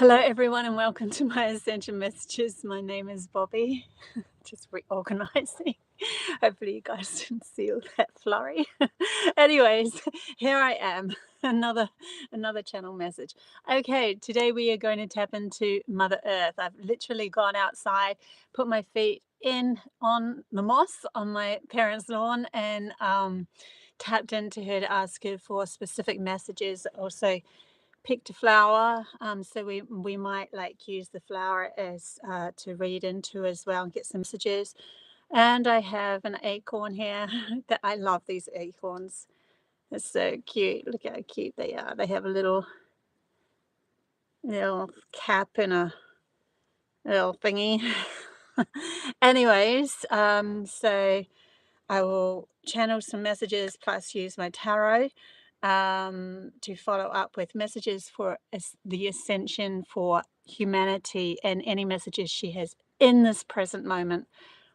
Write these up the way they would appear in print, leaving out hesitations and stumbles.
Hello, everyone, and welcome to my Ascension Messages. My name is Bobbie. Just reorganizing. Hopefully, you guys didn't see all that flurry. Anyways, here I am. Another channel message. Okay, today we are going to tap into Mother Earth. I've literally gone outside, put my feet in on the moss on my parents' lawn, and tapped into her to ask her for specific messages. Also picked a flower, so we might like use the flower as to read into as well and get some messages. And I have an acorn here that I love these acorns. It's so cute. Look how cute they are. They have a little cap and a little thingy. Anyways, so I will channel some messages plus use my tarot to follow up with messages for the ascension for humanity and any messages she has in this present moment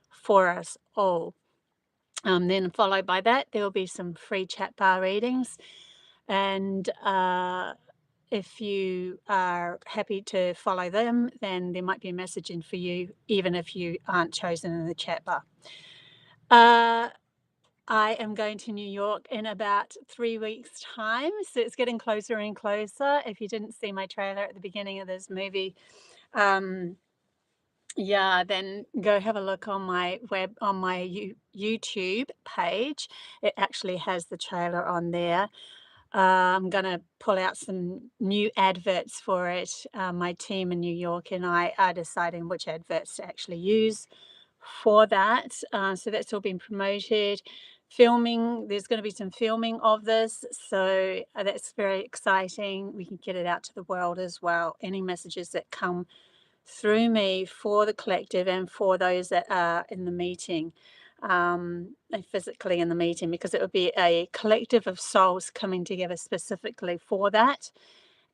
for us all. Then followed by that, there will be some free chat bar readings. And if you are happy to follow them, then there might be a message in for you, even if you aren't chosen in the chat bar. I am going to New York in about 3 weeks' time, so it's getting closer and closer. If you didn't see my trailer at the beginning of this movie, yeah, then go have a look on my YouTube page. It actually has the trailer on there. I'm going to pull out some new adverts for it. My team in New York and I are deciding which adverts to actually use for that. So that's all been promoted. Filming, there's going to be some filming of this, so that's very exciting. We can get it out to the world as well. Any messages that come through me for the collective and for those that are in the meeting, physically in the meeting, because it would be a collective of souls coming together specifically for that.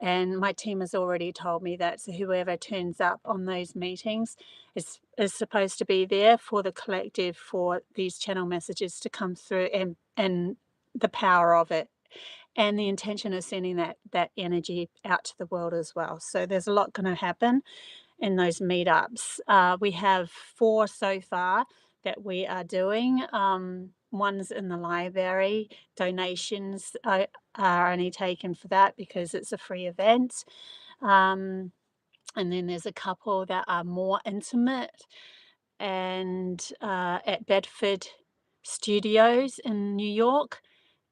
And my team has already told me that, so whoever turns up on those meetings is supposed to be there for the collective, for these channel messages to come through, and the power of it, and the intention of sending that energy out to the world as well. So there's a lot going to happen in those meetups. We have 4 so far that we are doing. One's in the library. Donations are only taken for that because it's a free event. And then there's a couple that are more intimate, and at Bedford Studios in New York,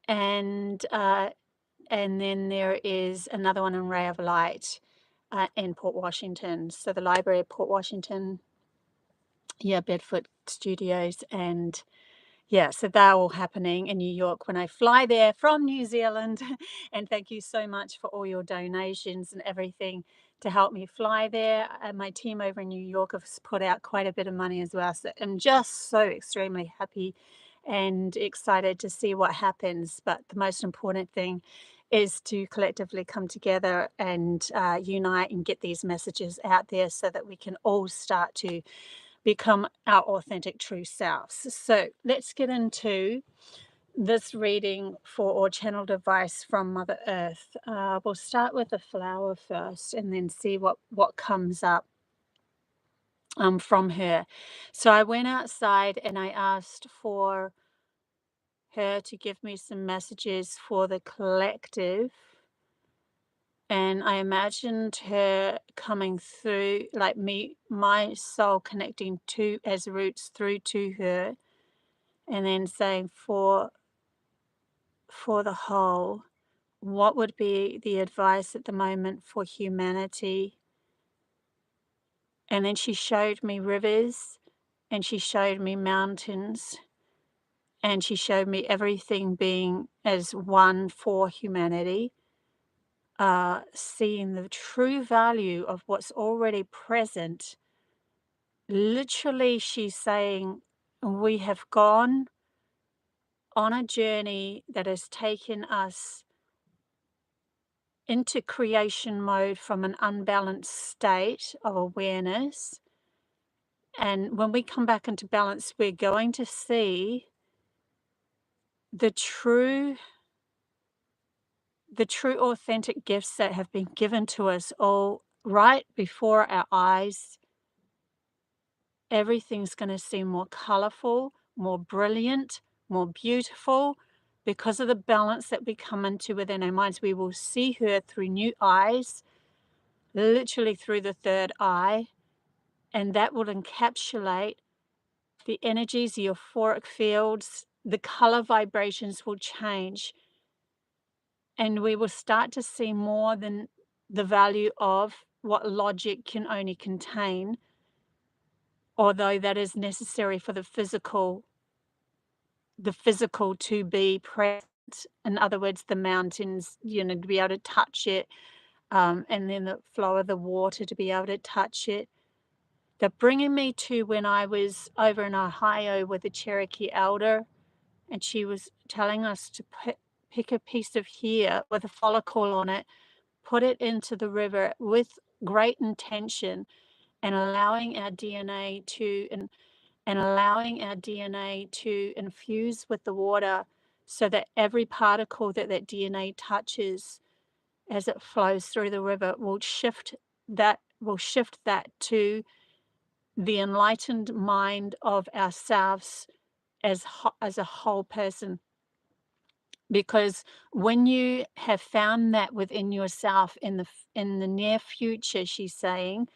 and then there is another one in Ray of Light in Port Washington. So the library at Port Washington, Bedford Studios, and so they're all happening in New York when I fly there from New Zealand. And thank you so much for all your donations and everything to help me fly there. And my team over in New York have put out quite a bit of money as well. So I'm just so extremely happy and excited to see what happens. But the most important thing is to collectively come together and unite and get these messages out there so that we can all start to become our authentic true selves. So let's get into this reading for or channel device from Mother Earth. We'll start with the flower first and then see what comes up from her. So I went outside and I asked for her to give me some messages for the collective. And I imagined her coming through, like me, my soul connecting to as roots through to her, and then saying for the whole, what would be the advice at the moment for humanity? And then she showed me rivers, and she showed me mountains, and she showed me everything being as one for humanity. Seeing the true value of what's already present. Literally, she's saying we have gone on a journey that has taken us into creation mode from an unbalanced state of awareness. And when we come back into balance, we're going to see the true authentic gifts that have been given to us all right before our eyes, everything's going to seem more colorful, more brilliant, more beautiful. Because of the balance that we come into within our minds, we will see her through new eyes, literally through the third eye, and that will encapsulate the energies, the euphoric fields, the color vibrations will change, and we will start to see more than the value of what logic can only contain, although that is necessary for the physical to be present. In other words, the mountains, to be able to touch it, and then the flow of the water to be able to touch it. They're bringing me to when I was over in Ohio with a Cherokee elder, and she was telling us to pick a piece of hair with a follicle on it, put it into the river with great intention, and allowing our DNA to infuse with the water, so that every particle that DNA touches as it flows through the river will shift that to the enlightened mind of ourselves as a whole person. Because when you have found that within yourself in the near future, she's saying,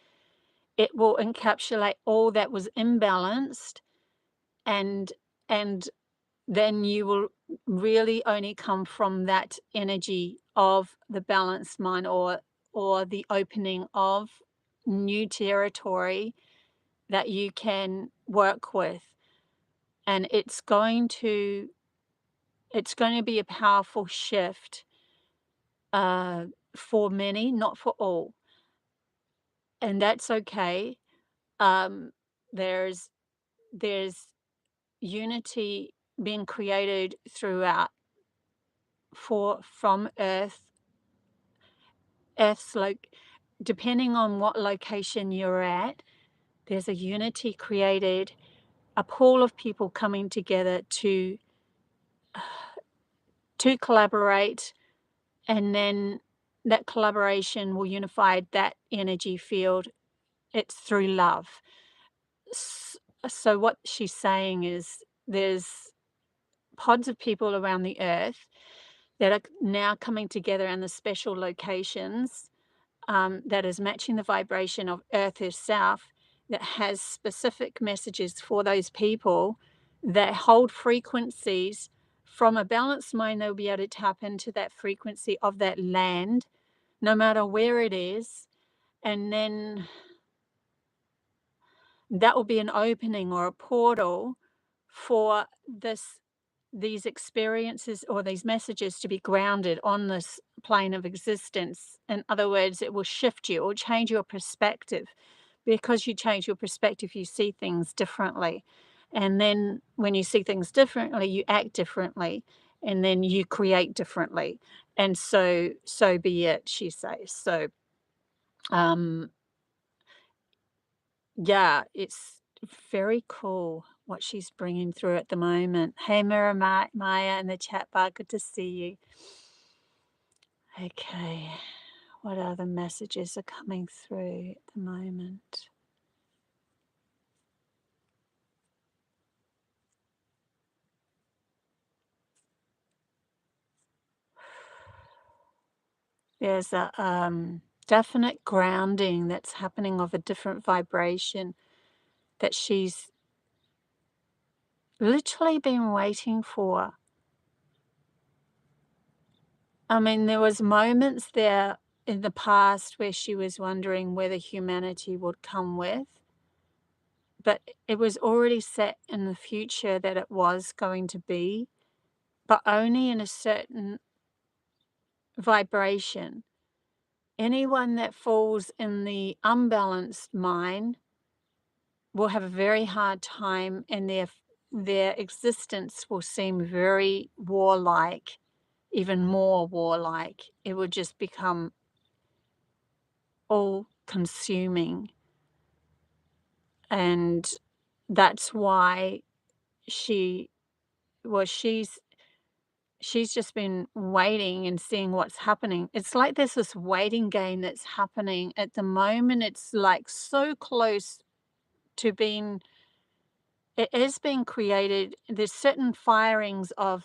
it will encapsulate all that was imbalanced, and and then you will really only come from that energy of the balanced mind, or the opening of new territory that you can work with. And it's going to be a powerful shift, for many, not for all, and that's okay. There's there's unity being created throughout from Earth's depending on what location you're at, there's a unity created, a pool of people coming together to collaborate, and then that collaboration will unify that energy field. It's through love. So what she's saying is, there's pods of people around the earth that are now coming together in the special locations, that is matching the vibration of Earth herself, that has specific messages for those people that hold frequencies. From a balanced mind, they'll be able to tap into that frequency of that land, no matter where it is. And then that will be an opening or a portal for these experiences or these messages to be grounded on this plane of existence. In other words, it will shift you or change your perspective. Because you change your perspective, you see things differently. And then when you see things differently, you act differently, and then you create differently. And so be it, she says. So, um, yeah, it's very cool what she's bringing through at the moment. Hey, Maya in the chat bar, good to see you. Okay, what other messages are coming through at the moment? There's a definite grounding that's happening of a different vibration that she's literally been waiting for. I mean, there was moments there in the past where she was wondering whether humanity would come with, but it was already set in the future that it was going to be, but only in a certain vibration. Anyone that falls in the unbalanced mind will have a very hard time, and their existence will seem very warlike, even more warlike. It would just become all consuming. And that's why she's she's just been waiting and seeing what's happening. It's like there's this waiting game that's happening at the moment. It's like so close to being, it is being created. There's certain firings of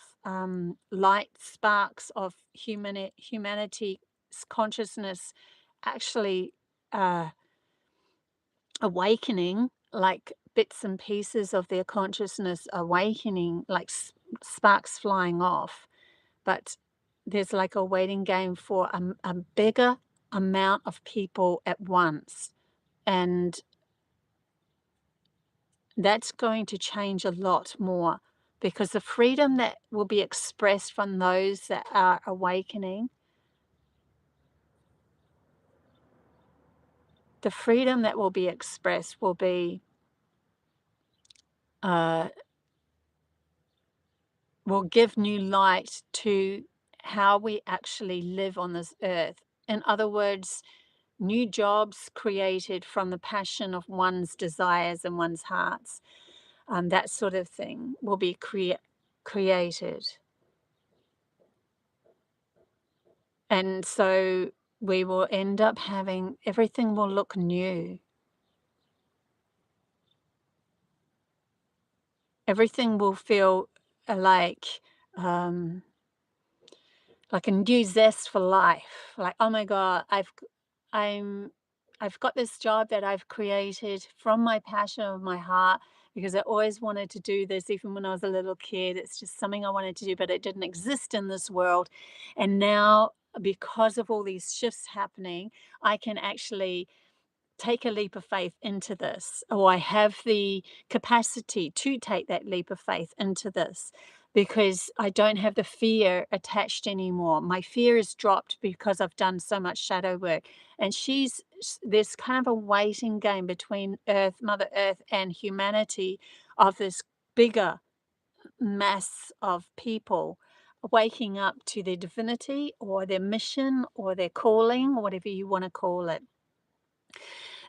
light sparks of humanity's consciousness actually uh, awakening, like bits and pieces of their consciousness awakening, like sparks flying off. But there's like a waiting game for a bigger amount of people at once. And that's going to change a lot more, because the freedom that will be expressed from those that are awakening, the freedom that will be expressed will be, uh, will give new light to how we actually live on this earth. In other words, new jobs created from the passion of one's desires and one's hearts, that sort of thing will be created. And so we will end up having, everything will look new. Everything will feel um, like a new zest for life. Like, oh my God, I'm I've got this job that I've created from my passion of my heart, because I always wanted to do this even when I was a little kid. It's just something I wanted to do, but it didn't exist in this world. And now, because of all these shifts happening, I can actually take a leap of faith into this, or I have the capacity to take that leap of faith into this, because I don't have the fear attached anymore. My fear is dropped because I've done so much shadow work. And there's kind of a waiting game between Mother Earth, and humanity, of this bigger mass of people waking up to their divinity or their mission or their calling, or whatever you want to call it.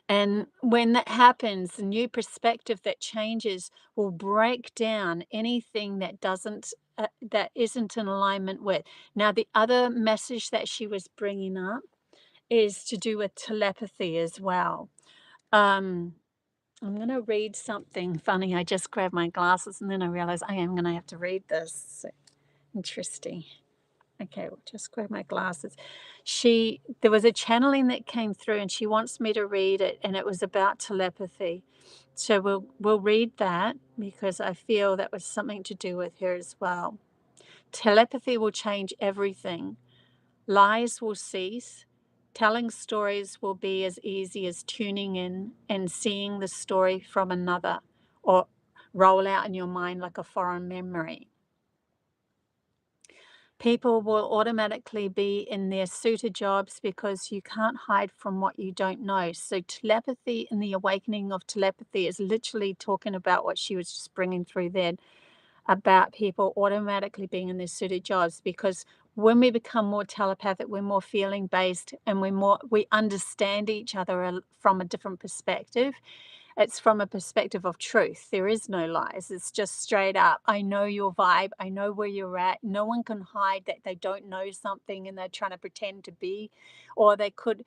And when that happens, the new perspective that changes will break down anything that that isn't in alignment with. Now, the other message that she was bringing up is to do with telepathy as well. Um, I'm going to read something funny. I just grabbed my glasses and then I realized I am going to have to read this. So, interesting. Okay, we'll just grab my glasses. There was a channeling that came through and she wants me to read it, and it was about telepathy. So we'll read that, because I feel that was something to do with her as well. Telepathy will change everything. Lies will cease. Telling stories will be as easy as tuning in and seeing the story from another, or roll out in your mind like a foreign memory. People will automatically be in their suited jobs, because you can't hide from what you don't know. So telepathy, and the awakening of telepathy, is literally talking about what she was just bringing through then, about people automatically being in their suited jobs. Because when we become more telepathic, we're more feeling based, and we understand each other from a different perspective. It's from a perspective of truth. There is no lies. It's just straight up. I know your vibe. I know where you're at. No one can hide that they don't know something and they're trying to pretend to be, or they could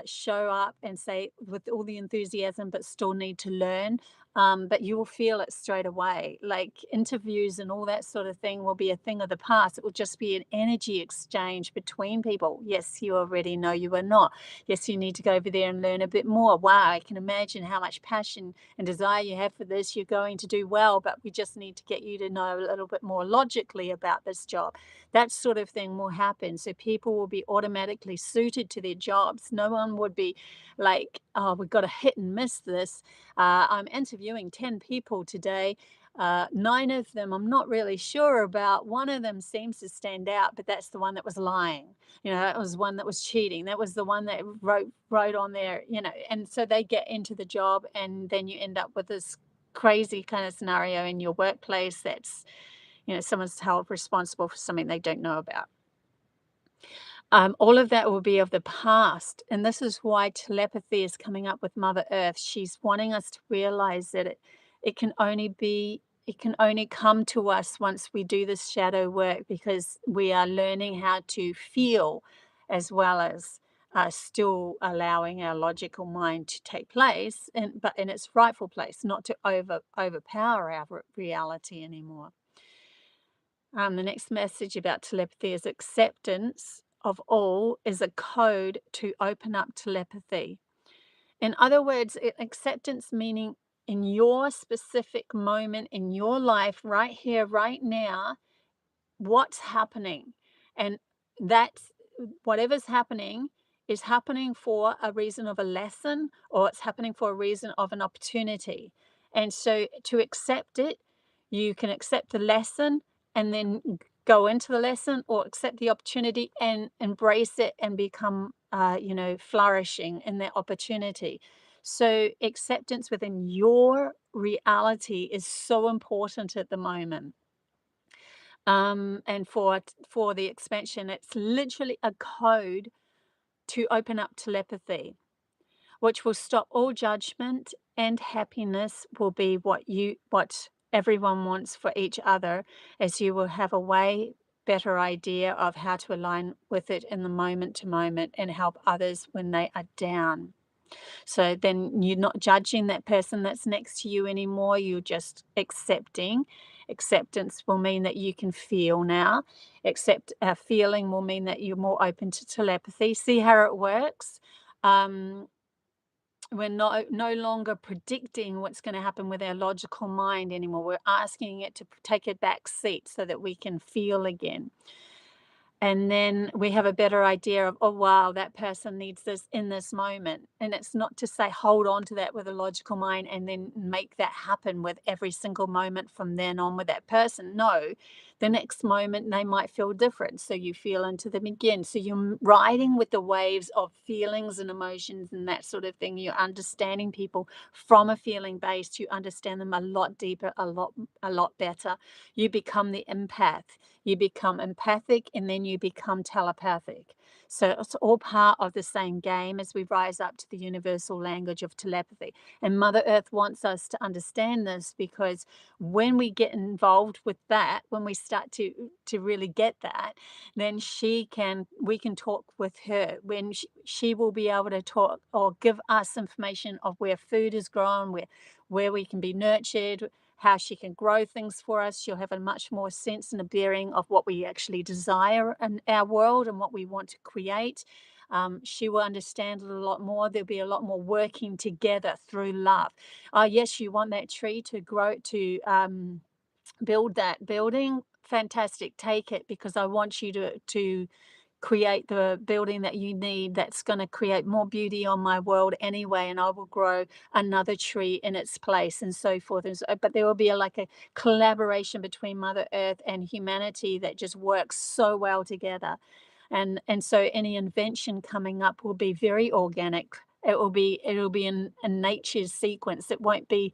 show up and say with all the enthusiasm, but still need to learn. But you will feel it straight away. Like interviews and all that sort of thing will be a thing of the past. It will just be an energy exchange between people. Yes, you already know you are not. Yes, you need to go over there and learn a bit more. Wow, I can imagine how much passion and desire you have for this. You're going to do well, but we just need to get you to know a little bit more logically about this job. That sort of thing will happen. So people will be automatically suited to their jobs. No one would be like, oh, we've got to hit and miss this. I'm interviewing 10 people today. 9 of them I'm not really sure about. One of them seems to stand out, but that's the one that was lying. That was one that was cheating. That was the one that wrote on there, and so they get into the job, and then you end up with this crazy kind of scenario in your workplace that's, someone's held responsible for something they don't know about. All of that will be of the past. And this is why telepathy is coming up with Mother Earth. She's wanting us to realize that it can only be it can only come to us once we do this shadow work, because we are learning how to feel as well as still allowing our logical mind to take place, and but in its rightful place, not to overpower our reality anymore. The next message about telepathy is acceptance of all is a code to open up telepathy. In other words, acceptance meaning in your specific moment in your life, right here, right now, what's happening. And that's whatever's happening is happening for a reason of a lesson, or it's happening for a reason of an opportunity. And so to accept it, you can accept the lesson and then go into the lesson, or accept the opportunity and embrace it and become flourishing in that opportunity. So acceptance within your reality is so important at the moment. And for the expansion, it's literally a code to open up telepathy, which will stop all judgment, and happiness will be what everyone wants for each other, as you will have a way better idea of how to align with it in the moment to moment and help others when they are down. So then you're not judging that person that's next to you anymore. You're just accepting. Acceptance will mean that you can feel now. Feeling will mean that you're more open to telepathy. See how it works? Um, we're no longer predicting what's going to happen with our logical mind anymore. We're asking it to take a back seat so that we can feel again. And then we have a better idea of, oh, wow, that person needs this in this moment. And it's not to say hold on to that with a logical mind and then make that happen with every single moment from then on with that person. No, the next moment they might feel different. So you feel into them again. So you're riding with the waves of feelings and emotions and that sort of thing. You're understanding people from a feeling base. You understand them a lot deeper, a lot better. You become the empath. You become empathic, and then you become telepathic. So it's all part of the same game as we rise up to the universal language of telepathy. And Mother Earth wants us to understand this, because when we get involved with that, when we start to really get that, then we can talk with her. When she will be able to talk or give us information of where food is grown, where we can be nurtured, how she can grow things for us. She'll have a much more sense and a bearing of what we actually desire in our world and what we want to create. She will understand it a lot more. There'll be a lot more working together through love. Yes, you want that tree to grow, to build that building. Fantastic. Take it, because I want you to create the building that you need, that's going to create more beauty on my world anyway, and I will grow another tree in its place, and so forth. But there will be like a collaboration between Mother Earth and humanity that just works so well together. And so any invention coming up will be very organic. It'll be in nature's sequence. It won't be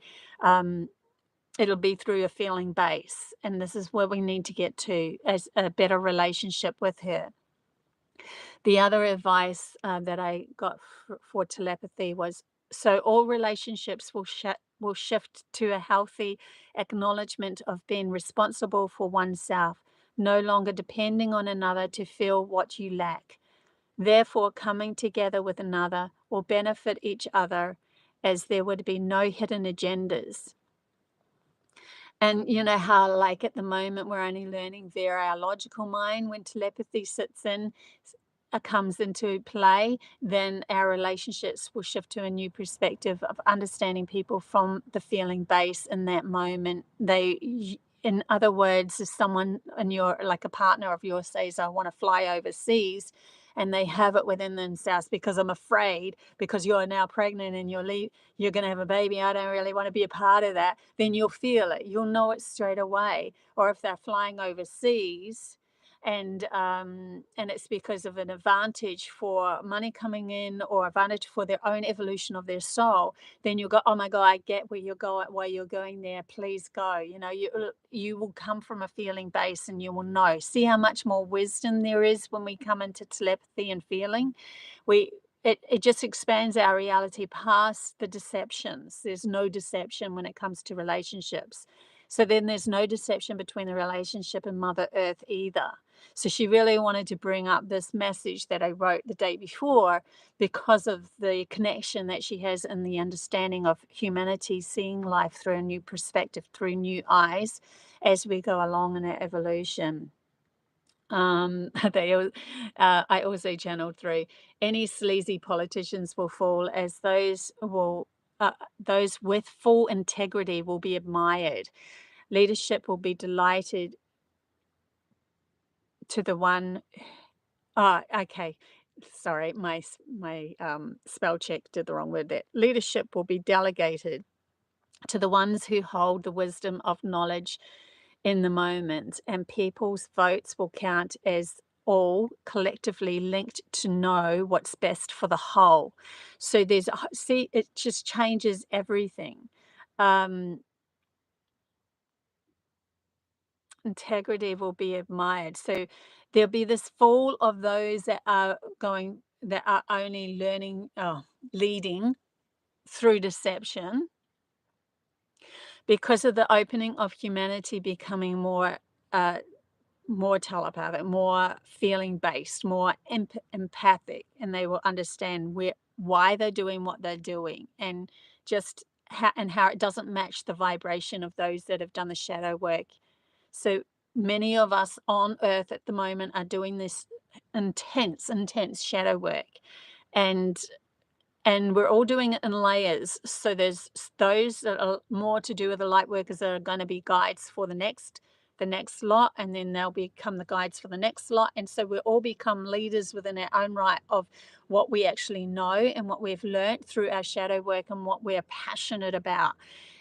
it'll be through a feeling base, and this is where we need to get to, as a better relationship with her. The other advice that I got for telepathy was, so all relationships will shift to a healthy acknowledgement of being responsible for oneself, no longer depending on another to feel what you lack. Therefore, coming together with another will benefit each other, as there would be no hidden agendas. And you know how, like, at the moment, we're only learning via our logical mind. When telepathy sits in, comes into play, then our relationships will shift to a new perspective of understanding people from the feeling base in that moment. In other words, if someone in your, like a partner of yours, says, I want to fly overseas, and they have it within themselves, because I'm afraid, because you're now pregnant and you're going to have a baby, I don't really want to be a part of that, then you'll feel it. You'll know it straight away. Or if they're flying overseas, and it's because of an advantage for money coming in, or advantage for their own evolution of their soul, then you'll go, oh my God, I get where you're going, why you're going there, please go. You will come from a feeling base, and you will know. See how much more wisdom there is when we come into telepathy and feeling. It just expands our reality past the deceptions. There's no deception when it comes to relationships. So then there's no deception between the relationship and Mother Earth either. So she really wanted to bring up this message that I wrote the day before because of the connection that she has in the understanding of humanity seeing life through a new perspective, through new eyes as we go along in our evolution. I also channeled through any sleazy politicians will fall as those with full integrity will be admired. Leadership will be delighted to the one. Oh, okay. Sorry, my spell check did the wrong word there. Leadership will be delegated to the ones who hold the wisdom of knowledge in the moment, and people's votes will count as all collectively linked to know what's best for the whole. So see, it just changes everything. Um, Integrity will be admired. So there'll be this fall of those that are only leading through deception because of the opening of humanity becoming uh, more telepathic, more feeling based, more empathic, and they will understand why they're doing what they're doing, and just how it doesn't match the vibration of those that have done the shadow work. So many of us on Earth at the moment are doing this intense shadow work, and we're all doing it in layers. So there's those that are more to do with the light workers that are going to be guides for the next lot, and then they'll become the guides for the next lot. And so we all become leaders within our own right of what we actually know and what we've learnt through our shadow work and what we're passionate about.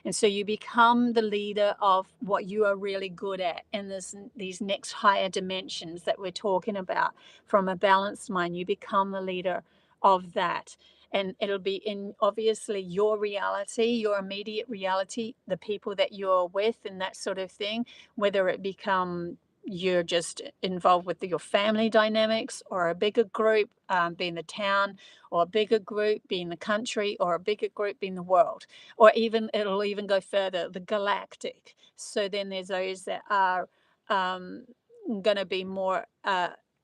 And so you become the leader of what you are really good at in these next higher dimensions that we're talking about. From a balanced mind, you become the leader of that, and it'll be in obviously your reality, your immediate reality, the people that you're with and that sort of thing, whether it become you're just involved with your family dynamics, or a bigger group being the town, or a bigger group being the country, or a bigger group being the world, or even it'll even go further, the galactic. So then there's those that are going to be more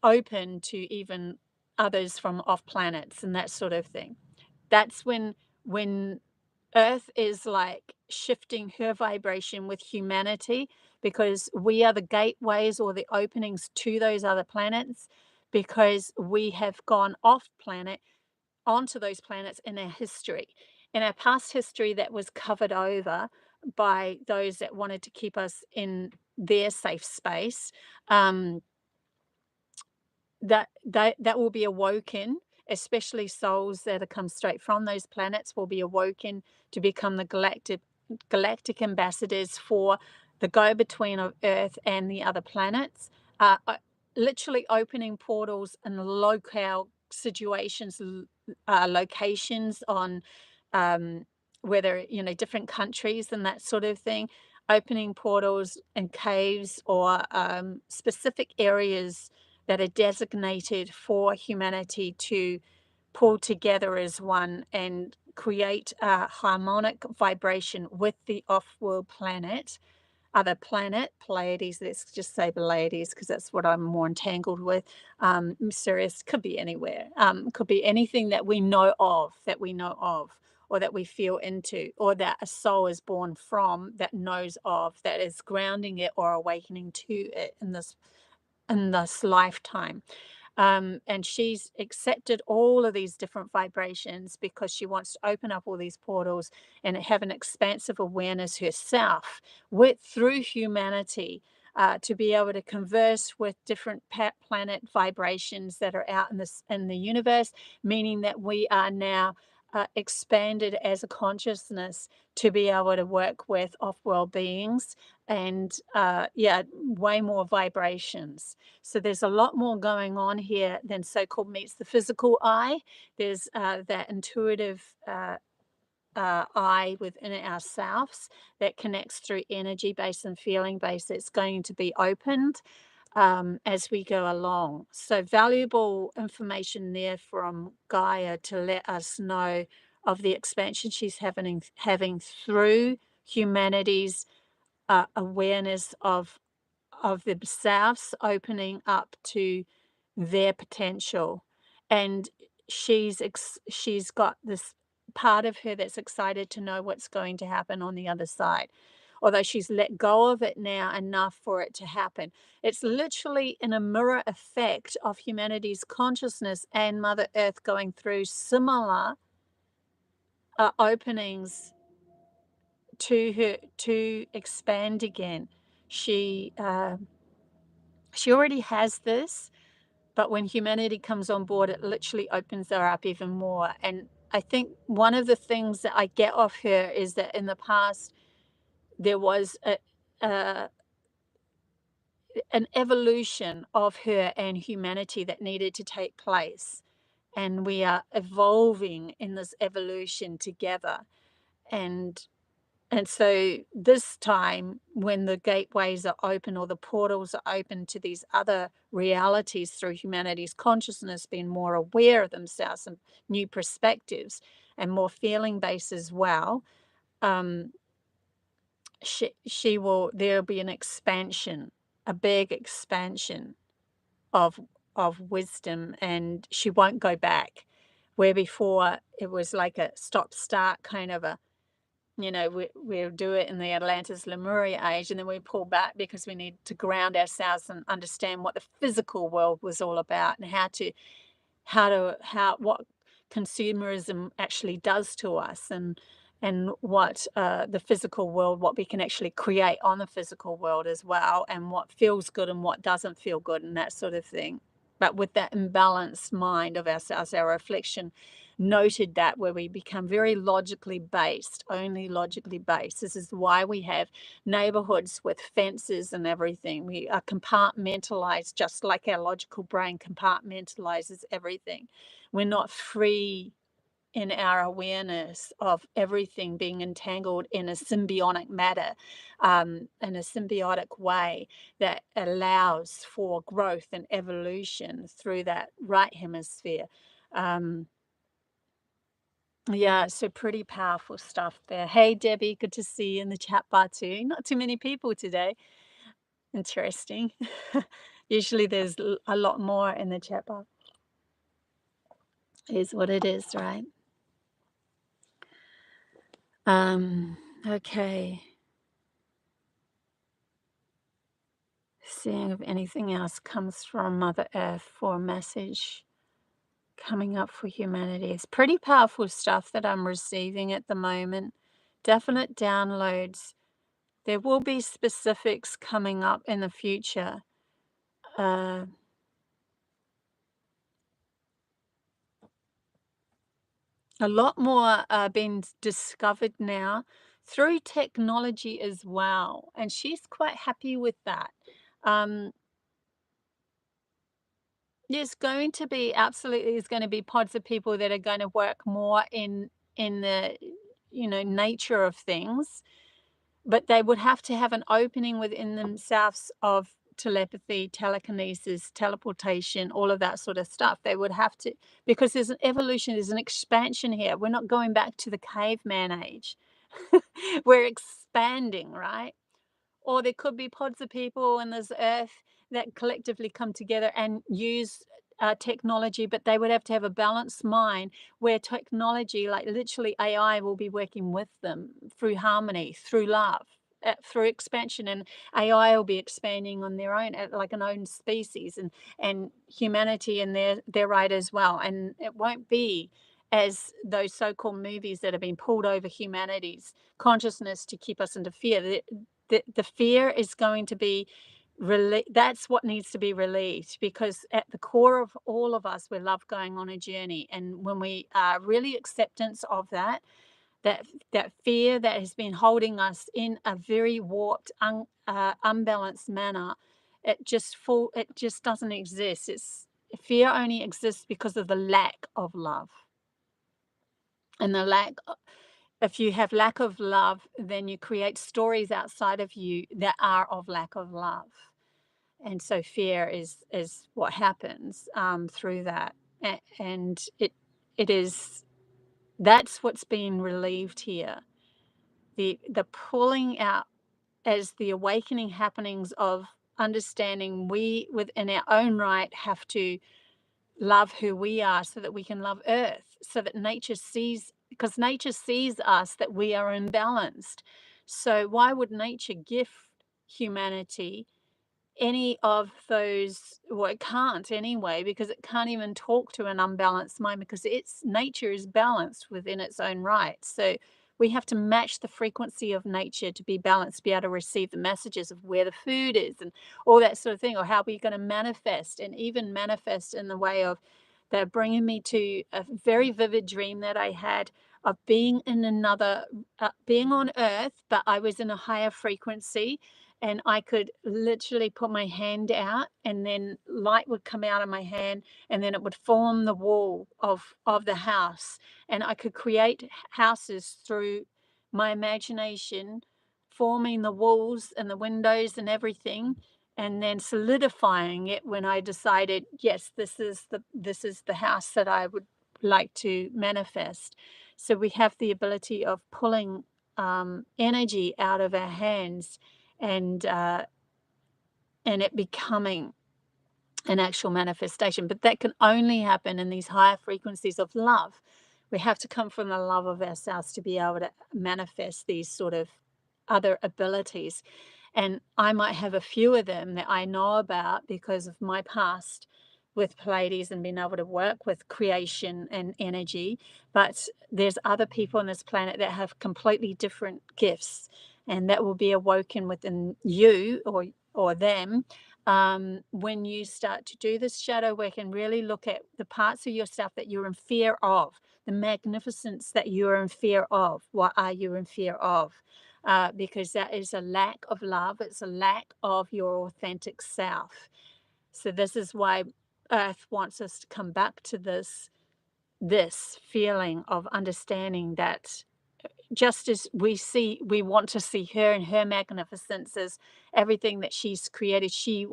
open to even others from off planets and that sort of thing. That's when Earth is like shifting her vibration with humanity, because we are the gateways or the openings to those other planets, because we have gone off planet onto those planets in our history. In our past history, that was covered over by those that wanted to keep us in their safe space. That will be awoken, especially souls that have come straight from those planets will be awoken to become the galactic ambassadors for the go-between of Earth and the other planets, literally opening portals in locale situations, locations on whether different countries and that sort of thing, opening portals and caves or specific areas that are designated for humanity to pull together as one and create a harmonic vibration with the off-world planet, other planet, Pleiades. Let's just say Pleiades because that's what I'm more entangled with. Mysterious could be anywhere. Could be anything that we know of, or that we feel into, or that a soul is born from, that knows of, that is grounding it or awakening to it in this lifetime. And she's accepted all of these different vibrations because she wants to open up all these portals and have an expansive awareness herself through humanity, to be able to converse with different planet vibrations that are out in the universe, meaning that we are now expanded as a consciousness to be able to work with off-world beings and way more vibrations. So there's a lot more going on here than so-called meets the physical eye. There's that intuitive eye within ourselves that connects through energy base and feeling base that's going to be opened as we go along. So valuable information there from Gaia to let us know of the expansion she's having through humanity's awareness of themselves opening up to their potential. And she's got this part of her that's excited to know what's going to happen on the other side, although she's let go of it now enough for it to happen. It's literally in a mirror effect of humanity's consciousness and Mother Earth going through similar openings to her to expand again. She already has this, but when humanity comes on board, it literally opens her up even more. And I think one of the things that I get off her is that in the past there was an evolution of her and humanity that needed to take place, and we are evolving in this evolution together. And so this time, when the gateways are open or the portals are open to these other realities through humanity's consciousness being more aware of themselves and new perspectives and more feeling based as well, um, there'll be an expansion, a big expansion of wisdom, and she won't go back. Where before it was like a stop start kind of a, we'll do it in the Atlantis Lemuria age, and then we pull back because we need to ground ourselves and understand what the physical world was all about, and what consumerism actually does to us, and what the physical world, what we can actually create on the physical world as well, and what feels good and what doesn't feel good, and that sort of thing. But with that imbalanced mind of ourselves, our reflection noted that, where we become very logically based, only logically based. This is why we have neighborhoods with fences and everything. We are compartmentalized, just like our logical brain compartmentalizes everything. We're not free in our awareness of everything being entangled in a symbiotic matter, in a symbiotic way that allows for growth and evolution through that right hemisphere. Yeah, so pretty powerful stuff there. Hey, Debbie, good to see you in the chat bar too. Not too many people today. Interesting. Usually there's a lot more in the chat bar. It is what it is, right? Okay. Seeing if anything else comes from Mother Earth for a message coming up for humanity. It's pretty powerful stuff that I'm receiving at the moment. Definite downloads. There will be specifics coming up in the future. A lot more being discovered now through technology as well, and she's quite happy with that. There's going to be pods of people that are going to work more in the nature of things, but they would have to have an opening within themselves of telepathy, telekinesis, teleportation, all of that sort of stuff. They would have to, because there's an evolution, there's an expansion here. We're not going back to the caveman age. We're expanding, right? Or there could be pods of people in this earth that collectively come together and use technology, but they would have to have a balanced mind where technology, like literally AI, will be working with them through harmony, through love, through expansion, and AI will be expanding on their own, like an own species, and humanity in their right as well. And it won't be as those so-called movies that have been pulled over humanity's consciousness to keep us into fear. The fear is going to be that's what needs to be relieved, because at the core of all of us, we're love going on a journey. And when we are really acceptance of that fear that has been holding us in a very warped, unbalanced manner, it just doesn't exist. Fear only exists because of the lack of love. And if you have lack of love, then you create stories outside of you that are of lack of love. And so fear is what happens through that. And that's what's being relieved here. The pulling out as the awakening happenings of understanding we within our own right have to love who we are so that we can love earth, so that nature sees, because nature sees us that we are imbalanced. So why would nature gift humanity any of those? Well, it can't anyway, because it can't even talk to an unbalanced mind, because its nature is balanced within its own right. So we have to match the frequency of nature to be balanced, to be able to receive the messages of where the food is and all that sort of thing, or how we're going to manifest, and even manifest in the way of, they're bringing me to a very vivid dream that I had of being in another, being on earth, but I was in a higher frequency, and I could literally put my hand out, and then light would come out of my hand, and then it would form the wall of the house, and I could create houses through my imagination, forming the walls and the windows and everything, and then solidifying it when I decided, yes, this is the house that I would like to manifest. So we have the ability of pulling energy out of our hands, and it becoming an actual manifestation. But that can only happen in these higher frequencies of love. We have to come from the love of ourselves to be able to manifest these sort of other abilities. And I might have a few of them that I know about because of my past with Pleiades and being able to work with creation and energy. But there's other people on this planet that have completely different gifts, and that will be awoken within you or them when you start to do this shadow work and really look at the parts of yourself that you're in fear of, the magnificence that you're in fear of. What are you in fear of? Because that is a lack of love. It's a lack of your authentic self. So this is why Earth wants us to come back to this feeling of understanding that just as we want to see her and her magnificence as everything that she's created. She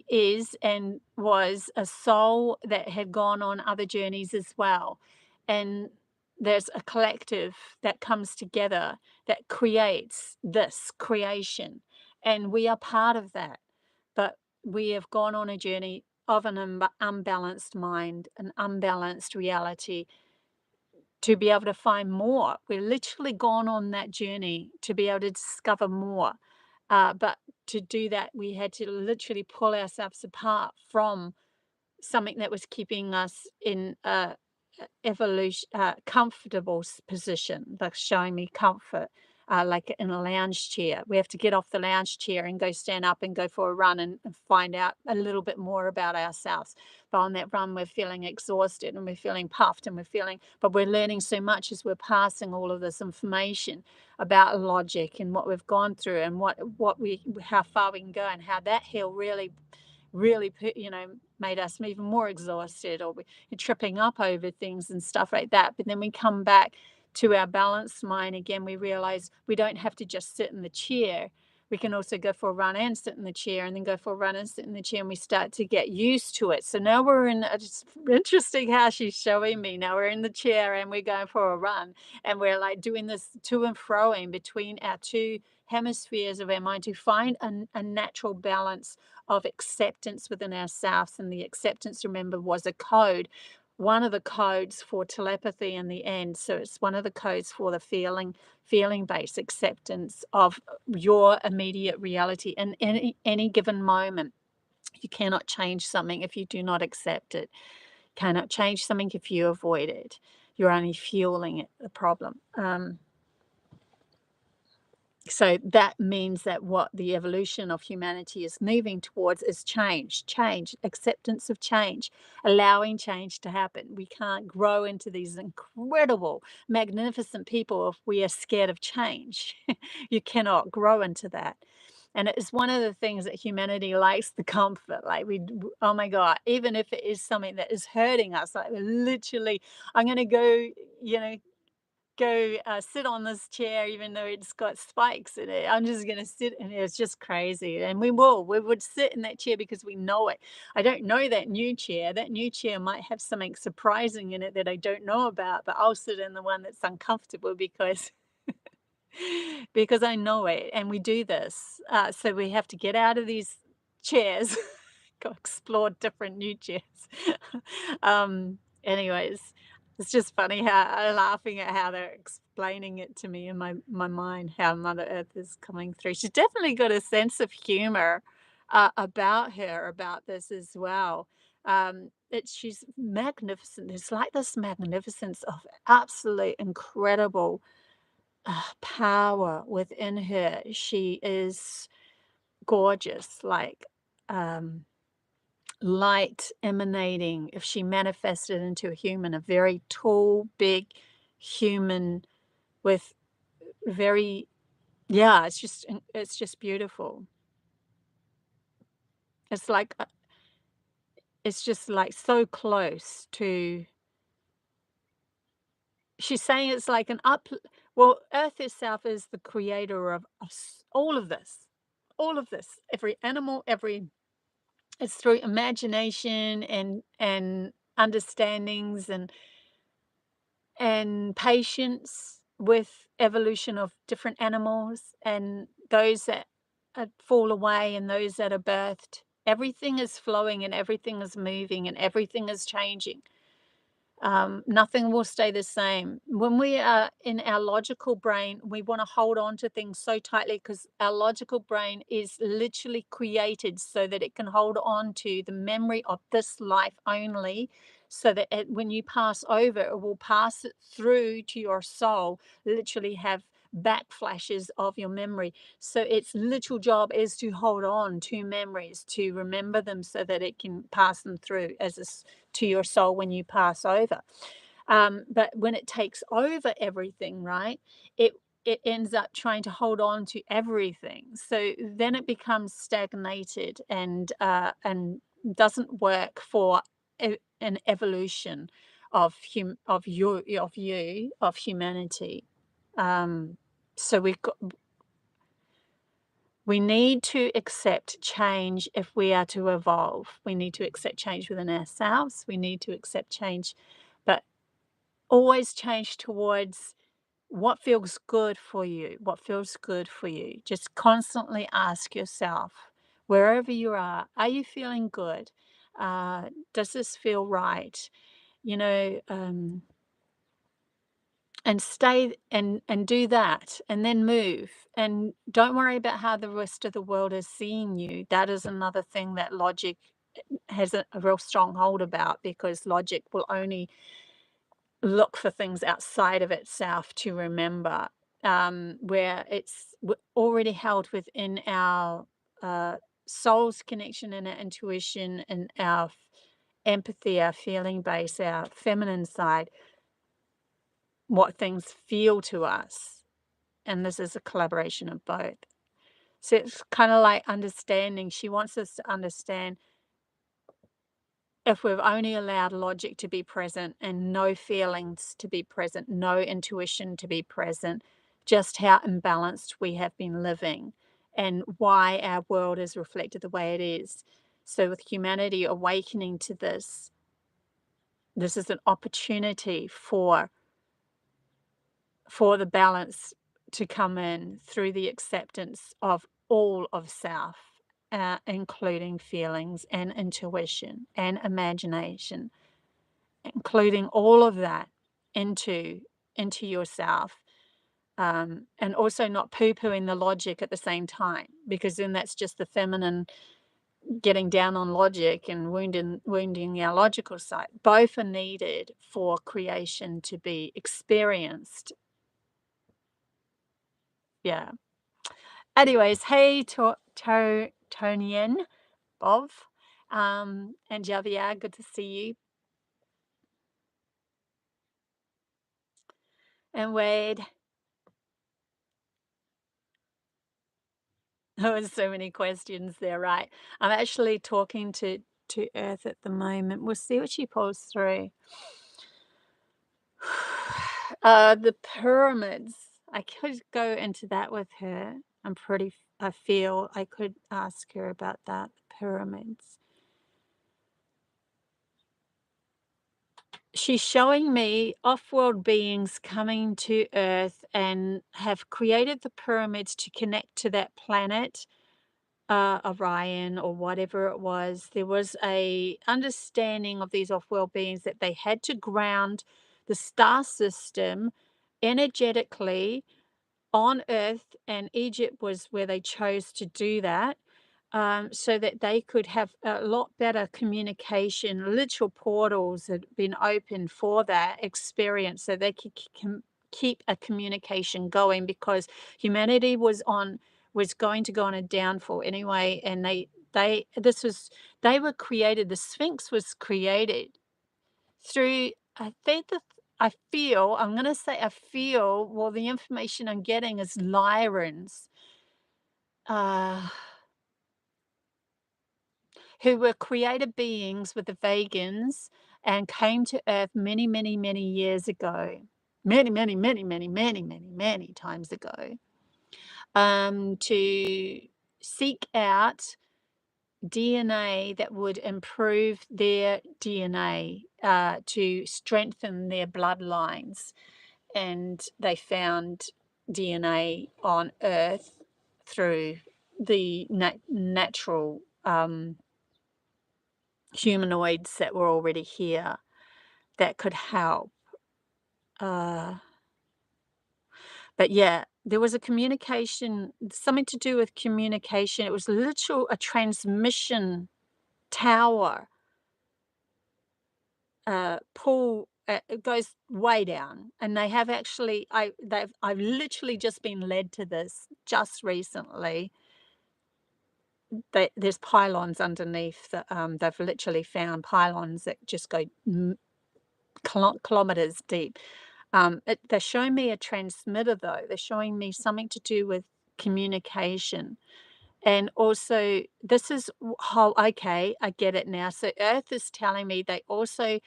is and was a soul that had gone on other journeys as well. And there's a collective that comes together that creates this creation. And we are part of that. But we have gone on a journey of an unbalanced mind, an unbalanced reality, to be able to find more. We're literally gone on that journey to be able to discover more. But to do that, we had to literally pull ourselves apart from something that was keeping us in a evolution, comfortable position, like showing me comfort, like in a lounge chair. We have to get off the lounge chair and go stand up and go for a run and find out a little bit more about ourselves. But on that run, we're feeling exhausted and we're feeling puffed and but we're learning so much as we're passing all of this information about logic and what we've gone through and how far we can go, and how that hill really made us even more exhausted, or we're tripping up over things and stuff like that. But then we come back to our balanced mind again. We realize we don't have to just sit in the chair. We can also go for a run and sit in the chair, and then go for a run and sit in the chair, and we start to get used to it. So now we're in, it's interesting how she's showing me. Now we're in the chair and we're going for a run, and we're like doing this to and fro in between our two hemispheres of our mind to find a natural balance of acceptance within ourselves. And the acceptance, remember, was a code, one of the codes for telepathy in the end. So it's one of the codes for the feeling-based acceptance of your immediate reality in any given moment. You cannot change something if you do not accept it. You cannot change something if you avoid it. You're only fueling it, the problem. So that means that what the evolution of humanity is moving towards is change, acceptance of change, allowing change to happen. We can't grow into these incredible, magnificent people if we are scared of change. You cannot grow into that. And it is one of the things that humanity likes, the comfort. Like oh my God, even if it is something that is hurting us, like literally, I'm going to go sit on this chair even though it's got spikes in it. I'm just going to sit in it. It's just crazy. And we would sit in that chair because we know it. I don't know that new chair. That new chair might have something surprising in it that I don't know about, but I'll sit in the one that's uncomfortable because because I know it, and we do this. So we have to get out of these chairs, go explore different new chairs. Anyways, it's just funny how I'm laughing at how they're explaining it to me in my mind, how Mother Earth is coming through. She's definitely got a sense of humor about her, about this as well. She's magnificent. There's like this magnificence of absolute incredible power within her. She is gorgeous, like light emanating. If she manifested into a human, a very tall, big human with very, yeah, it's just beautiful. It's like it's just like so close to. She's saying it's like an up. Well, Earth itself is the creator of us, all of this, all of this. Every animal, every it's through imagination and understandings and patience with evolution of different animals and those that fall away and those that are birthed. Everything is flowing and everything is moving and everything is changing. Nothing will stay the same. When we are in our logical brain, we want to hold on to things so tightly because our logical brain is literally created so that it can hold on to the memory of this life only, so that when you pass over, it will pass it through to your soul, literally have backflashes of your memory. So its literal job is to hold on to memories, to remember them so that it can pass them through as to your soul when you pass over. But when it takes over everything, right, it ends up trying to hold on to everything. So then it becomes stagnated and doesn't work for an evolution of of humanity. So we need to accept change if we are to evolve. We need to accept change within ourselves. We need to accept change, but always change towards what feels good for you. What feels good for you? Just constantly ask yourself, wherever you are you feeling good? Does this feel right? You know, and stay and do that and then move, and don't worry about how the rest of the world is seeing you. That is another thing that logic has a real strong hold about, because logic will only look for things outside of itself to remember, where it's already held within our soul's connection and our intuition and our empathy, our feeling base, our feminine side, what things feel to us. And this is a collaboration of both. So it's kind of like understanding. She wants us to understand, if we've only allowed logic to be present and no feelings to be present, no intuition to be present, just how imbalanced we have been living and why our world is reflected the way it is. So with humanity awakening to this, this is an opportunity for the balance to come in through the acceptance of all of self, including feelings and intuition and imagination, including all of that into yourself, and also not poo-pooing the logic at the same time, because then that's just the feminine getting down on logic and wounding our logical side. Both are needed for creation to be experienced. Yeah. Anyways, hey, Tonian, Bob, and Javier, good to see you. And Wade. There was so many questions there, right? I'm actually talking to Earth at the moment. We'll see what she pulls through. The pyramids. I could go into that with her. I feel I could ask her about that. Pyramids. she's showing me off-world beings coming to Earth and have created the pyramids to connect to that planet, Orion or whatever it was. There was a understanding of these off-world beings that they had to ground the star system energetically on Earth, and Egypt was where they chose to do that, so that they could have a lot better communication. Literal portals had been opened for that experience, so they could keep a communication going, because humanity was going to go on a downfall anyway, and they were created. The Sphinx was created through, I think that I'm going to say I feel, well, the information I'm getting is Lyrans, uh, who were created beings with the Vegans and came to Earth many, many, many years ago. Many, many, many, many, many, many, many times ago, to seek out DNA that would improve their DNA, to strengthen their bloodlines. And they found DNA on Earth through the natural humanoids that were already here that could help. But yeah, there was a communication, something to do with communication. It was literal a transmission tower, pull. It goes way down, and they have actually. I've literally just been led to this just recently. There's pylons underneath. They've literally found pylons that just go kilometers deep. They're showing me a transmitter, though. They're showing me something to do with communication. And also, this is how, okay, I get it now. So Earth is telling me they also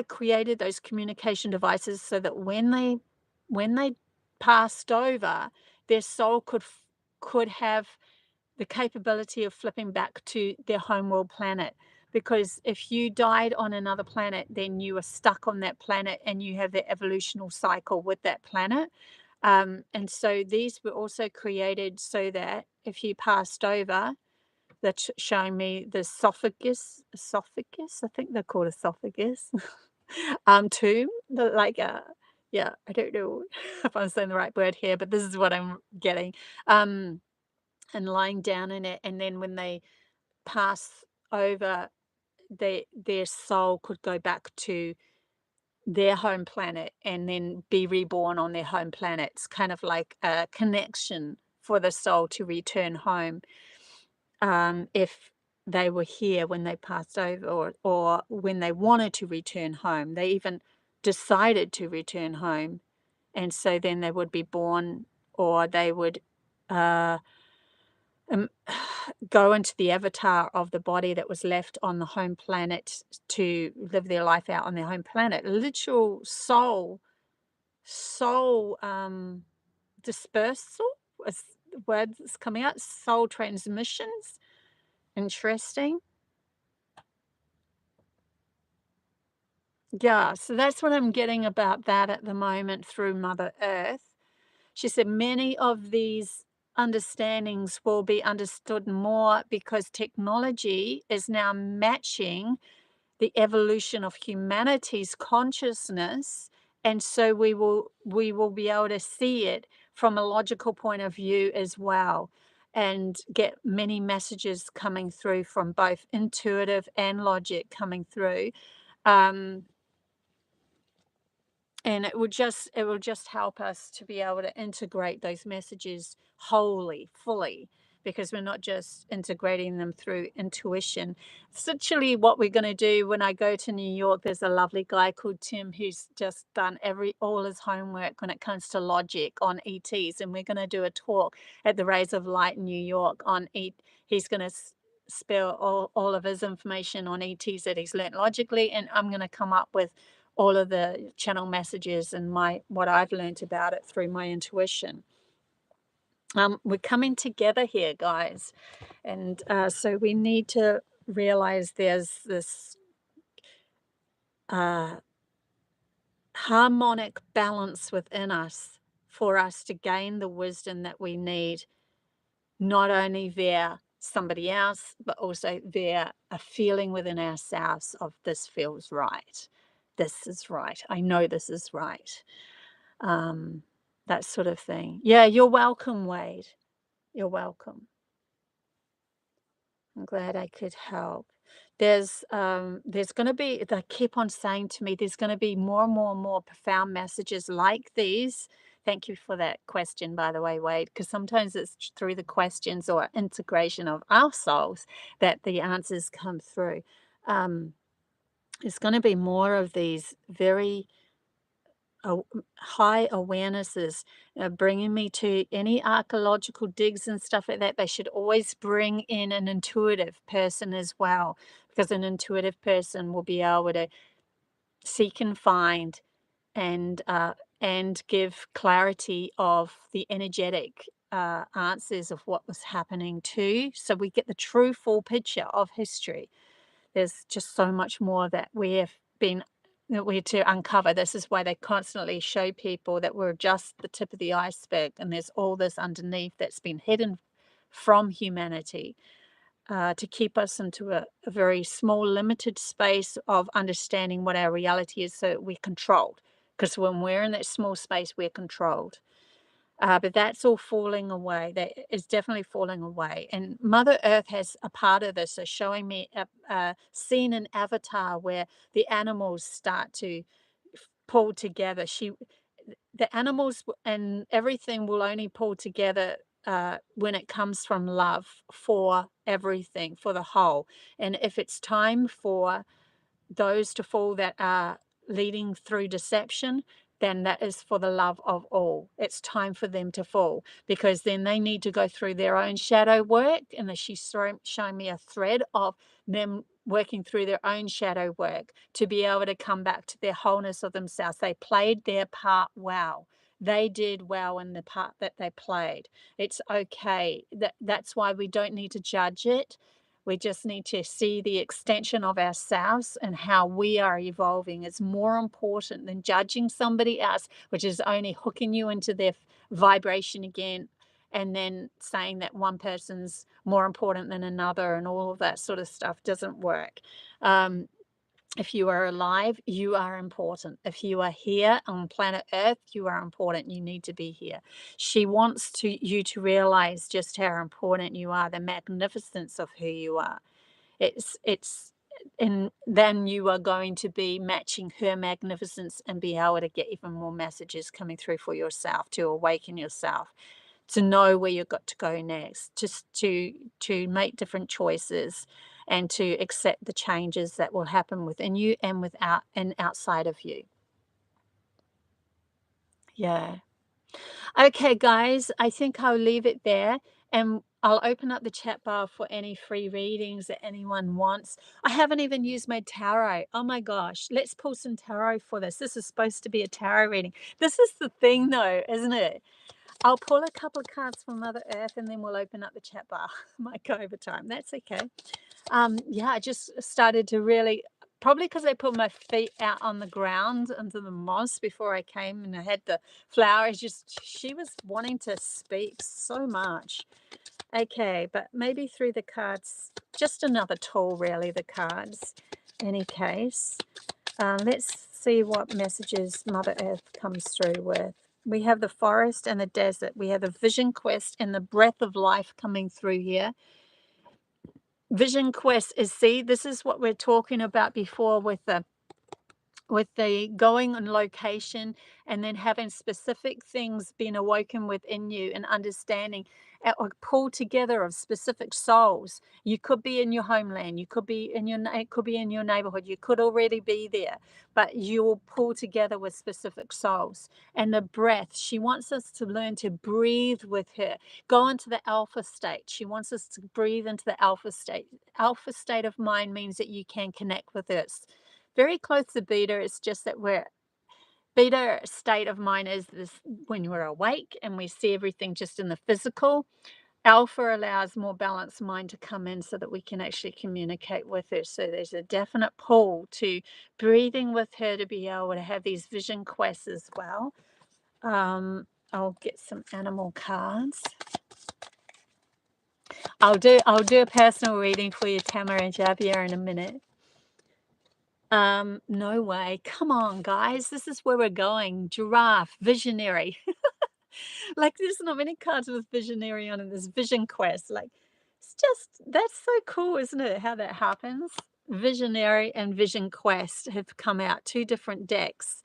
created those communication devices so that when they passed over, their soul could have the capability of flipping back to their homeworld planet. Because if you died on another planet, then you are stuck on that planet and you have the evolutional cycle with that planet. And so these were also created so that if you passed over, that's showing me the esophagus, I think they're called esophagus, tomb, yeah, I don't know if I'm saying the right word here, but this is what I'm getting. Um, and lying down in it, and then when they pass over, their soul could go back to their home planet and then be reborn on their home planet. It's kind of like a connection for the soul to return home, if they were here when they passed over, or when they wanted to return home. They even decided to return home, and so then they would be born, or they would uh, um, go into the avatar of the body that was left on the home planet to live their life out on their home planet. Literal soul dispersal is the word that's coming out. Soul transmissions. Interesting. Yeah, so that's what I'm getting about that at the moment through Mother Earth. She said many of these understandings will be understood more because technology is now matching the evolution of humanity's consciousness, and so we will be able to see it from a logical point of view as well, and get many messages coming through from both intuitive and logic coming through. um, and it will just help us to be able to integrate those messages wholly, fully, because we're not just integrating them through intuition. It's actually what we're going to do when I go to New York. There's a lovely guy called Tim who's just done all his homework when it comes to logic on ETs, and we're going to do a talk at the Rays of Light in New York on ET. He's going to spill all of his information on ETs that he's learnt logically, and I'm going to come up with all of the channel messages and what I've learned about it through my intuition. We're coming together here, guys, and so we need to realize there's this uh, harmonic balance within us for us to gain the wisdom that we need, not only via somebody else, but also via a feeling within ourselves of this feels right. This is right. I know this is right. Um, that sort of thing. Yeah, you're welcome, Wade. You're welcome. I'm glad I could help. There's going to be, they keep on saying to me, there's going to be more and more and more profound messages like these. Thank you for that question, by the way, Wade, because sometimes it's through the questions or integration of our souls that the answers come through. There's going to be more of these very high awarenesses, bringing me to any archaeological digs and stuff like that. They should always bring in an intuitive person as well, because an intuitive person will be able to seek and find and give clarity of the energetic answers of what was happening too, so we get the true full picture of history. There's just so much more that we're to uncover. This is why they constantly show people that we're just the tip of the iceberg, and there's all this underneath that's been hidden from humanity, to keep us into a very small, limited space of understanding what our reality is, so we're controlled. Because when we're in that small space, we're controlled. But that's all falling away. That is definitely falling away. And Mother Earth has a part of this, so showing me a scene in Avatar where the animals start to pull together. The animals and everything will only pull together when it comes from love for everything, for the whole. And if it's time for those to fall that are leading through deception, then that is for the love of all. It's time for them to fall, because then they need to go through their own shadow work. And she's showing me a thread of them working through their own shadow work to be able to come back to their wholeness of themselves. They played their part well. They did well in the part that they played. It's okay. That's why we don't need to judge it. We just need to see the extension of ourselves and how we are evolving. It's more important than judging somebody else, which is only hooking you into their vibration again, and then saying that one person's more important than another and all of that sort of stuff doesn't work. If you are alive, you are important. If you are here on planet Earth, you are important. You need to be here. She wants you to realize just how important you are, the magnificence of who you are. And then you are going to be matching her magnificence and be able to get even more messages coming through for yourself, to awaken yourself, to know where you've got to go next, just to make different choices and to accept the changes that will happen within you and without and outside of you. Yeah. Okay, guys, I think I'll leave it there, and I'll open up the chat bar for any free readings that anyone wants. I haven't even used my tarot. Oh my gosh, let's pull some tarot for this. This is supposed to be a tarot reading. This is the thing though, isn't it? I'll pull a couple of cards from Mother Earth and then we'll open up the chat bar. Might go over time. That's okay. Yeah, I just started to really, probably because I put my feet out on the ground into the moss before I came, and I had the flowers. Just, she was wanting to speak so much. Okay, but maybe through the cards, just another tool, really, the cards. Any case, let's see what messages Mother Earth comes through with. We have the forest and the desert. We have the vision quest and the breath of life coming through here. Vision quest is, see, this is what we're talking about before with the going on location and then having specific things being awoken within you and understanding or pull together of specific souls. You could be in your homeland, you could be in it could be in your neighborhood, you could already be there, but you will pull together with specific souls. And the breath, she wants us to learn to breathe with her, go into the alpha state. She wants us to breathe into the alpha state. Alpha state of mind means that you can connect with us. Very close to beta. It's just that beta state of mind is this when we're awake and we see everything just in the physical. Alpha allows more balanced mind to come in so that we can actually communicate with her. So there's a definite pull to breathing with her to be able to have these vision quests as well. I'll get some animal cards. I'll do a personal reading for you, Tamara and Javier, in a minute. No way. Come on, guys. This is where we're going. Giraffe, visionary. Like, there's not many cards with visionary on in this vision quest. Like, it's just, that's so cool, isn't it? How that happens. Visionary and vision quest have come out, 2 different decks.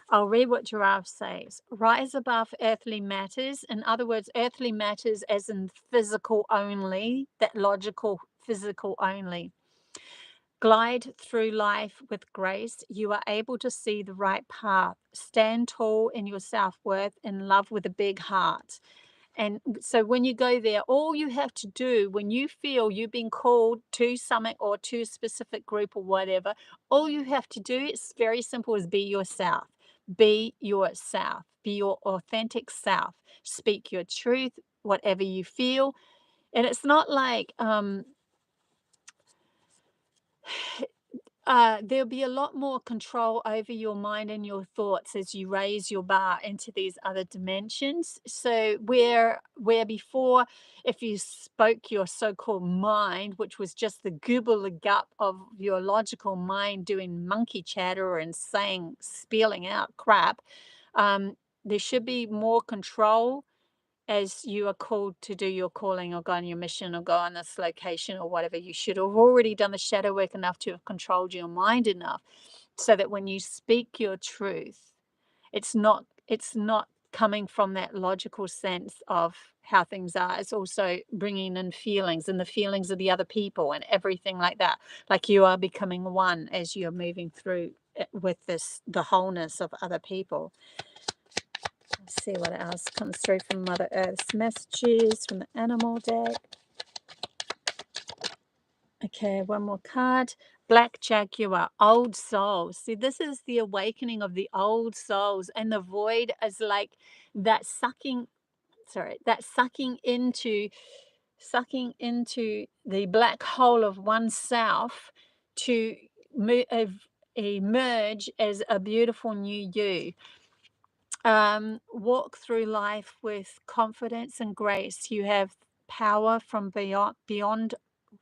I'll read what Giraffe says. Rise above earthly matters. In other words, earthly matters as in physical only, that logical physical only. Glide through life with grace. You are able to see the right path. Stand tall in your self-worth, in love with a big heart. And so when you go there, all you have to do when you feel you've been called to something or to a specific group or whatever, all you have to do, it's very simple, is be yourself. Be yourself. Be your authentic self. Speak your truth, whatever you feel. And it's not like there'll be a lot more control over your mind and your thoughts as you raise your bar into these other dimensions. So where before, if you spoke your so-called mind, which was just the gobbledygook of your logical mind doing monkey chatter and spelling out crap, there should be more control as you are called to do your calling or go on your mission or go on this location or whatever. You should have already done the shadow work enough to have controlled your mind enough so that when you speak your truth, it's not coming from that logical sense of how things are. It's also bringing in feelings and the feelings of the other people and everything like that. Like you are becoming one as you're moving through with the wholeness of other people. Let's see what else comes through from Mother Earth's messages from the animal deck. Okay, one more card. Black Jaguar, old souls. See, this is the awakening of the old souls, and the void is like that sucking into the black hole of oneself to emerge as a beautiful new you. Walk through life with confidence and grace. You have power from beyond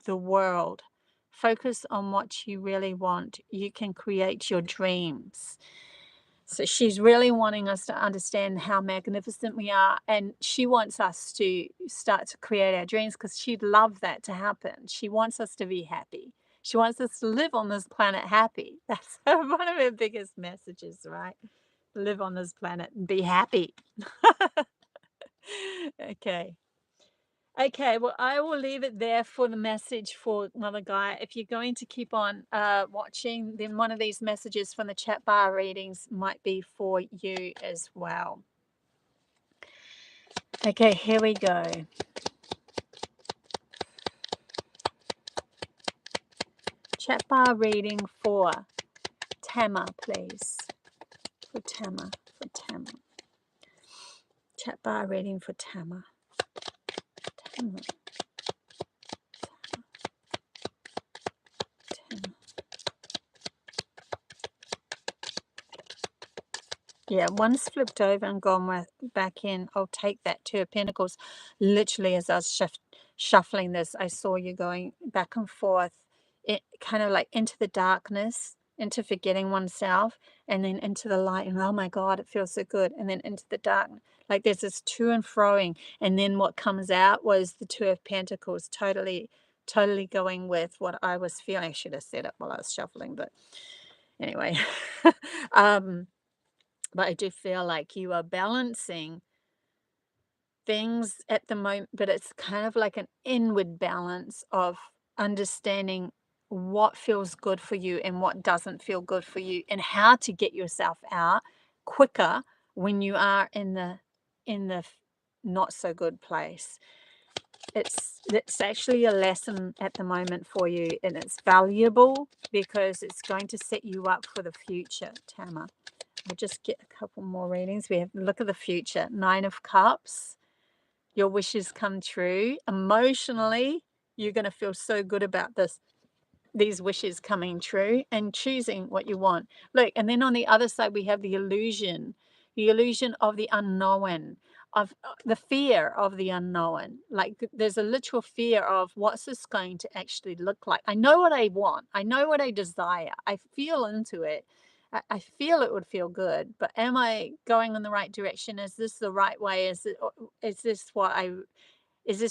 the world. Focus on what you really want. You can create your dreams. So she's really wanting us to understand how magnificent we are, and she wants us to start to create our dreams because she'd love that to happen. She wants us to be happy. She wants us to live on this planet happy. That's one of her biggest messages, right? Live on this planet and be happy. Okay. Okay, well, I will leave it there for the message for Mother Gaia. If you're going to keep on watching, then one of these messages from the chat bar readings might be for you as well. Okay, here we go. Chat bar reading for Tama, please. For Tama. Chat bar reading for Tama. Tama. Yeah, one's flipped over and gone back in. I'll take that 2 of Pentacles. Literally, as I was shuffling this, I saw you going back and forth, kind of like into the darkness, into forgetting oneself, and then into the light. And oh my God, it feels so good. And then into the dark. Like there's this to and froing. And then what comes out was the 2 of Pentacles, totally going with what I was feeling. I should have said it while I was shuffling, but anyway. But I do feel like you are balancing things at the moment, but it's kind of like an inward balance of understanding what feels good for you and what doesn't feel good for you, and how to get yourself out quicker when you are in the not so good place. It's actually a lesson at the moment for you, and it's valuable because it's going to set you up for the future, Tama. We'll just get a couple more readings. We have look at the future. 9 of Cups. your wishes come true. Emotionally, you're going to feel so good about these wishes coming true and choosing what you want. Look, and then on the other side, we have the illusion of the unknown, of the fear of the unknown. Like there's a literal fear of what's this going to actually look like. I know what I want. I know what I desire. I feel into it. I feel it would feel good, but am I going in the right direction? Is this the right way? Is this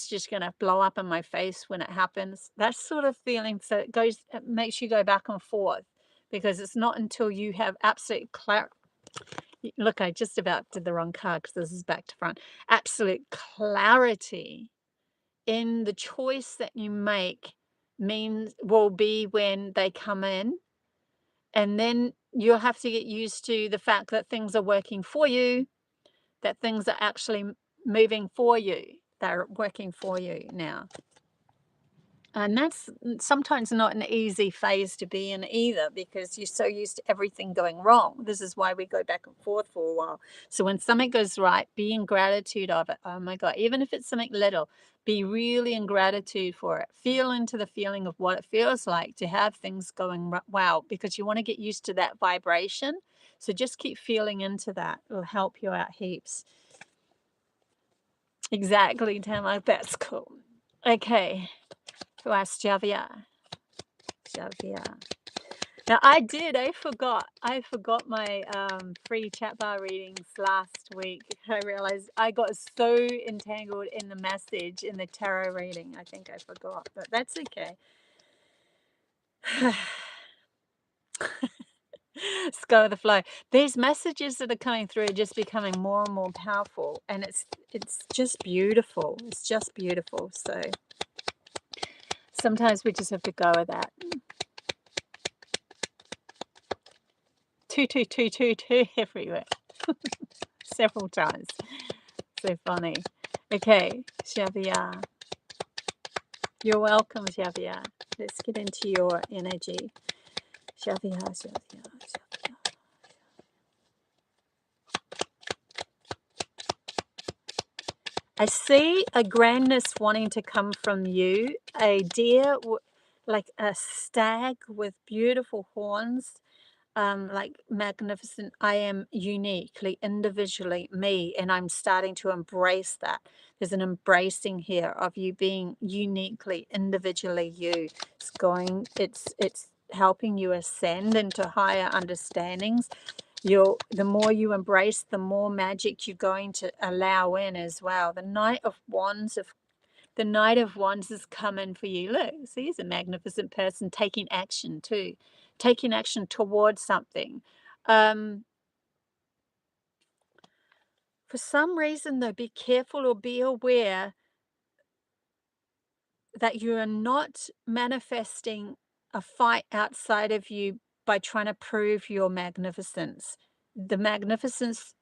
just going to blow up in my face when it happens? That sort of feeling. So it makes you go back and forth, because it's not until you have absolute clarity. Look, I just about did the wrong card because this is back to front. Absolute clarity in the choice that you make will be when they come in. And then you'll have to get used to the fact that things are working for you, that things are actually moving for you. They're working for you now. And that's sometimes not an easy phase to be in either, because you're so used to everything going wrong. This is why we go back and forth for a while. So when something goes right, be in gratitude of it. Oh my God, even if it's something little, be really in gratitude for it. Feel into the feeling of what it feels like to have things going wow, because you want to get used to that vibration. So just keep feeling into that. It'll help you out heaps. Exactly, Tamara. That's cool. Okay. To ask Javier. Now I forgot my free chat bar readings last week. I realized I got so entangled in the message in the tarot reading. I think I forgot, but that's okay. Let's go with the flow. These messages that are coming through are just becoming more and more powerful, and it's just beautiful. It's just beautiful. So sometimes we just have to go with that. 2 everywhere. Several times. So funny. Okay, Xavier. You're welcome, Xavier. Let's get into your energy. Xavier. I see a grandness wanting to come from you, a deer, like a stag with beautiful horns, like magnificent. I am uniquely, individually me, and I'm starting to embrace that. There's an embracing here of you being uniquely, individually you. It's helping you ascend into higher understandings. The more you embrace, the more magic you're going to allow in as well. The Knight of Wands is coming for you. Look, see, he's a magnificent person taking action too, taking action towards something. For some reason, though, be careful or be aware that you are not manifesting a fight outside of you by trying to prove your magnificence. The magnificence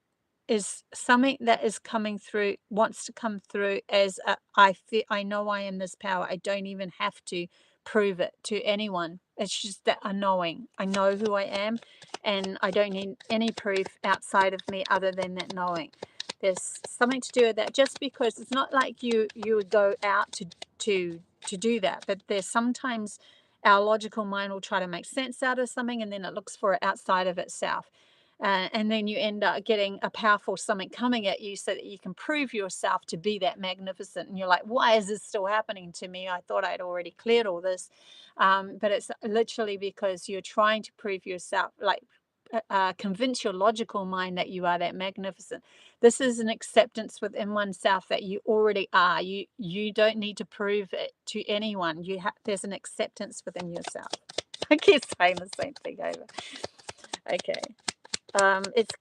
is something that is coming through, wants to come through as I know I am this power. I don't even have to prove it to anyone. It's just that I know who I am, and I don't need any proof outside of me other than that knowing. There's something to do with that, just because it's not like you would go out to do that, but there's sometimes our logical mind will try to make sense out of something, and then it looks for it outside of itself. And then you end up getting a powerful something coming at you so that you can prove yourself to be that magnificent. And you're like, why is this still happening to me? I thought I'd already cleared all this. But it's literally because you're trying to prove yourself, like convince your logical mind that you are that magnificent. This is an acceptance within oneself that you already are. You don't need to prove it to anyone. There's an acceptance within yourself. I keep saying the same thing over. Okay. It's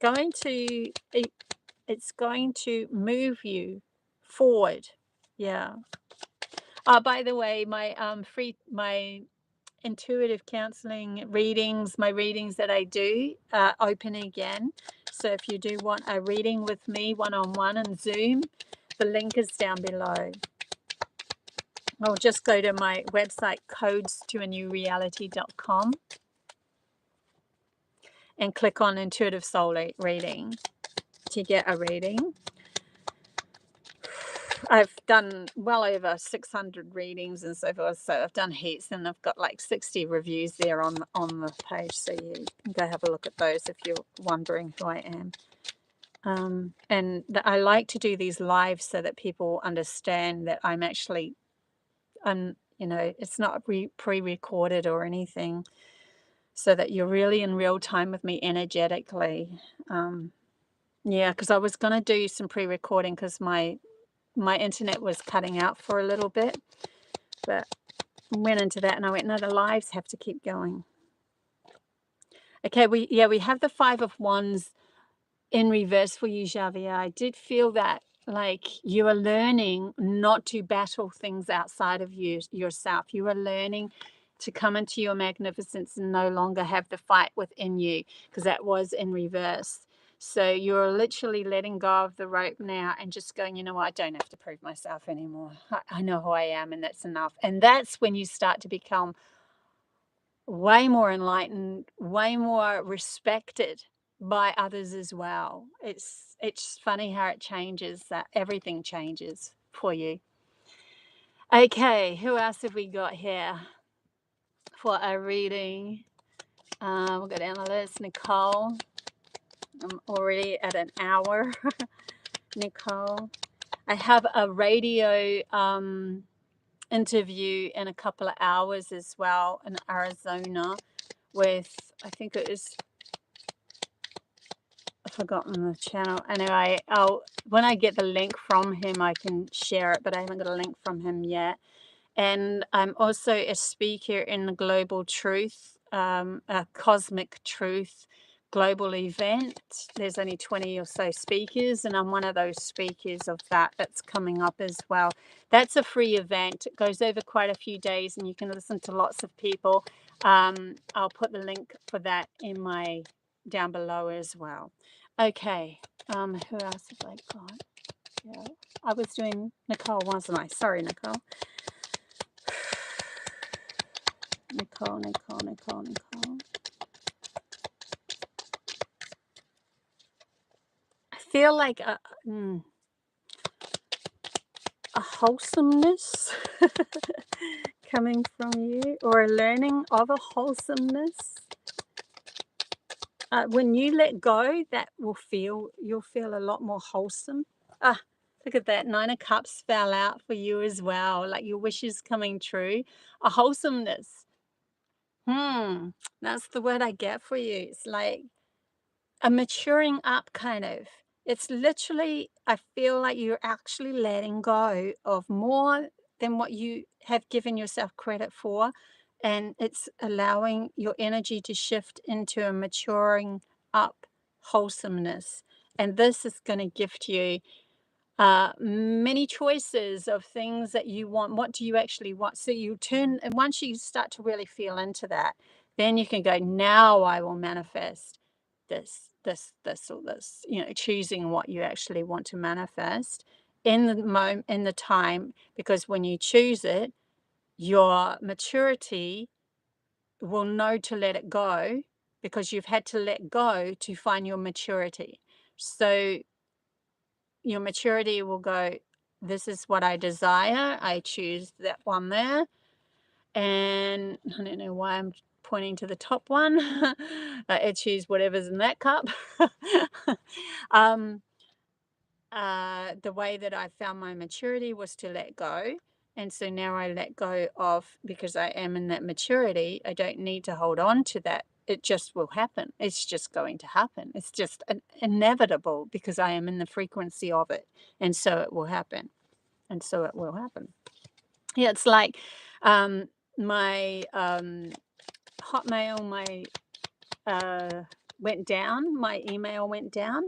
going to move you forward. Yeah. By the way, my intuitive counseling readings, my readings that I do are open again. So if you do want a reading with me one-on-one on Zoom, the link is down below. Or just go to my website, codestoanewreality.com, and click on Intuitive Soul Reading to get a reading. I've done well over 600 readings and so forth. So I've done heaps, and I've got like 60 reviews there on the page. So you can go have a look at those if you're wondering who I am. And I like to do these lives so that people understand that I'm actually, it's not pre-recorded or anything, so that you're really in real time with me energetically. Yeah, because I was going to do some pre-recording because my internet was cutting out for a little bit, but went into that and I went, no, the lives have to keep going. Okay, we have the Five of Wands in reverse for you, Javier. I did feel that like you are learning not to battle things outside of yourself. You are learning to come into your magnificence and no longer have the fight within you, because that was in reverse. So you're literally letting go of the rope now and just going, you know what, I don't have to prove myself anymore. I know who I am, and that's enough. And that's when you start to become way more enlightened, way more respected by others as well. It's funny how it changes, that everything changes for you. Okay, who else have we got here for a reading? We'll go down the list. Nicole. I'm already at an hour. Nicole. I have a radio interview in a couple of hours as well in Arizona with, I think it is, I've forgotten the channel. Anyway, when I get the link from him, I can share it, but I haven't got a link from him yet. And I'm also a speaker in the Global Truth, a Cosmic Truth global event. There's only 20 or so speakers, and I'm one of those speakers of that's coming up as well. That's a free event. It goes over quite a few days, and you can listen to lots of people. I'll put the link for that in my down below as well. Okay, who else have I got? Yeah, I was doing Nicole, wasn't I? Sorry, Nicole. Nicole. I feel like a wholesomeness coming from you, or a learning of a wholesomeness. When you let go, you'll feel a lot more wholesome. Look at that. 9 of Cups fell out for you as well, like your wishes coming true. A wholesomeness. That's the word I get for you. It's like a maturing up, kind of. It's literally, I feel like you're actually letting go of more than what you have given yourself credit for. And it's allowing your energy to shift into a maturing up wholesomeness. And this is going to gift you many choices of things that you want. What do you actually want? So you turn, and once you start to really feel into that, then you can go, now I will manifest this, or this, choosing what you actually want to manifest in the moment, in the time, because when you choose it, your maturity will know to let it go, because you've had to let go to find your maturity. So your maturity will go, this is what I desire. I choose that one there. And I don't know why I'm pointing to the top one. I choose whatever's in that cup. The way that I found my maturity was to let go. And so now I let go of, because I am in that maturity, I don't need to hold on to that. It just will happen. It's just going to happen. It's just inevitable, because I am in the frequency of it. And so it will happen. And so it will happen. Yeah, it's like my Hotmail, went down. My email went down.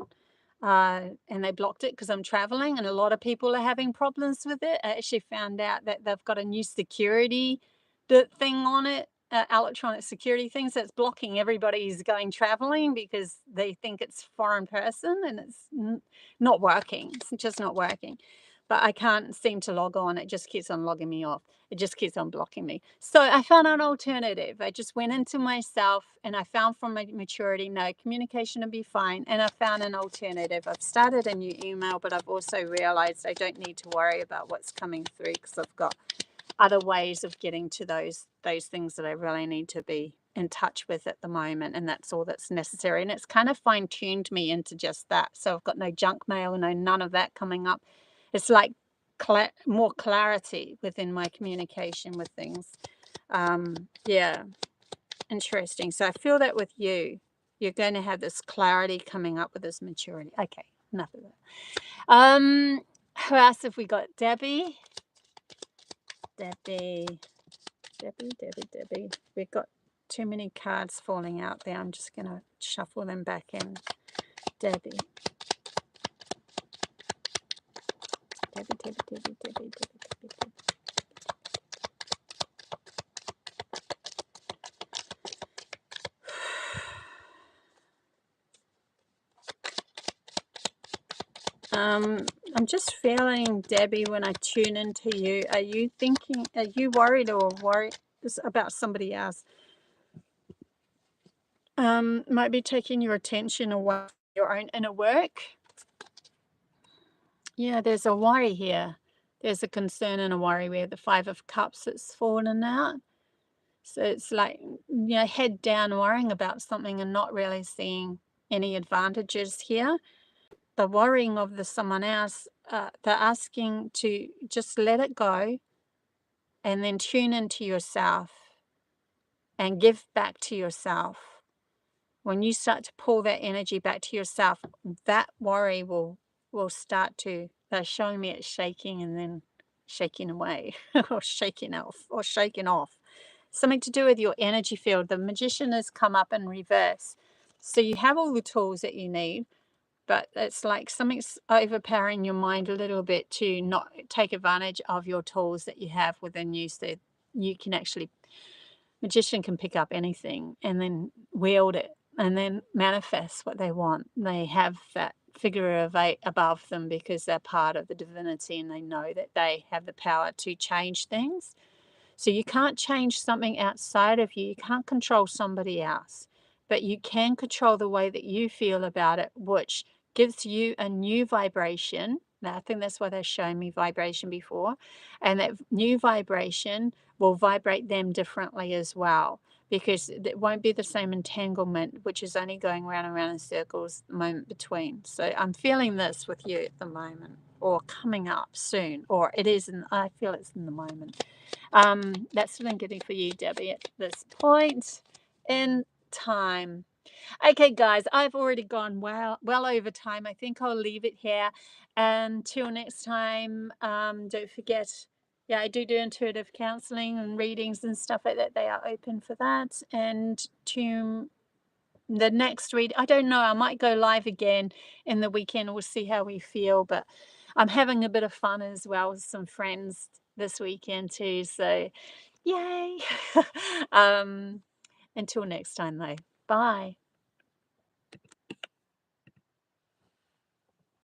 And they blocked it because I'm traveling, and a lot of people are having problems with it. I actually found out that they've got a new security thing on it, electronic security things that's blocking everybody who's going traveling, because they think it's foreign person, and it's not working. It's just not working. but I can't seem to log on. It just keeps on logging me off. It just keeps on blocking me. So I found an alternative. I just went into myself and I found from my maturity, no, communication would be fine. And I found an alternative. I've started a new email, but I've also realized I don't need to worry about what's coming through because I've got other ways of getting to those things that I really need to be in touch with at the moment, and that's all that's necessary. And it's kind of fine-tuned me into just that. So I've got no junk mail, none of that coming up. It's like more clarity within my communication with things. Yeah, interesting. So I feel that with you, you're going to have this clarity coming up with this maturity. Okay, enough of that. Who else have we got? Debbie. We've got too many cards falling out there. I'm just going to shuffle them back in. Debbie. I'm just feeling, Debbie, when I tune into you, are you worried about somebody else? Might be taking your attention away from your own inner work. Yeah, there's a worry here. There's a concern and a worry where the Five of Cups has fallen out. So it's like, head down worrying about something and not really seeing any advantages here. The worrying of someone else, they're asking to just let it go and then tune into yourself and give back to yourself. When you start to pull that energy back to yourself, that worry will start to, they're showing me it's shaking and then shaking away or shaking off. Something to do with your energy field. The Magician has come up in reverse. So you have all the tools that you need, but it's like something's overpowering your mind a little bit to not take advantage of your tools that you have within you, so you can actually, Magician can pick up anything and then wield it and then manifest what they want. They have that figure of 8 above them because they're part of the divinity and they know that they have the power to change things. So you can't change something outside of you. You can't control somebody else, but you can control the way that you feel about it, which gives you a new vibration. Now, I think that's why they're showing me vibration before. And that new vibration will vibrate them differently as well, because it won't be the same entanglement, which is only going round and round in circles the moment between. So I'm feeling this with you at the moment, or coming up soon, or it is, I feel it's in the moment. That's what I'm getting for you, Debbie, at this point in time. Okay, guys, I've already gone well over time. I think I'll leave it here. Until next time, don't forget, I do intuitive counseling and readings and stuff like that. They are open for that. And to the next read, I don't know, I might go live again in the weekend. We'll see how we feel, but I'm having a bit of fun as well with some friends this weekend too, so yay. Until next time though, bye.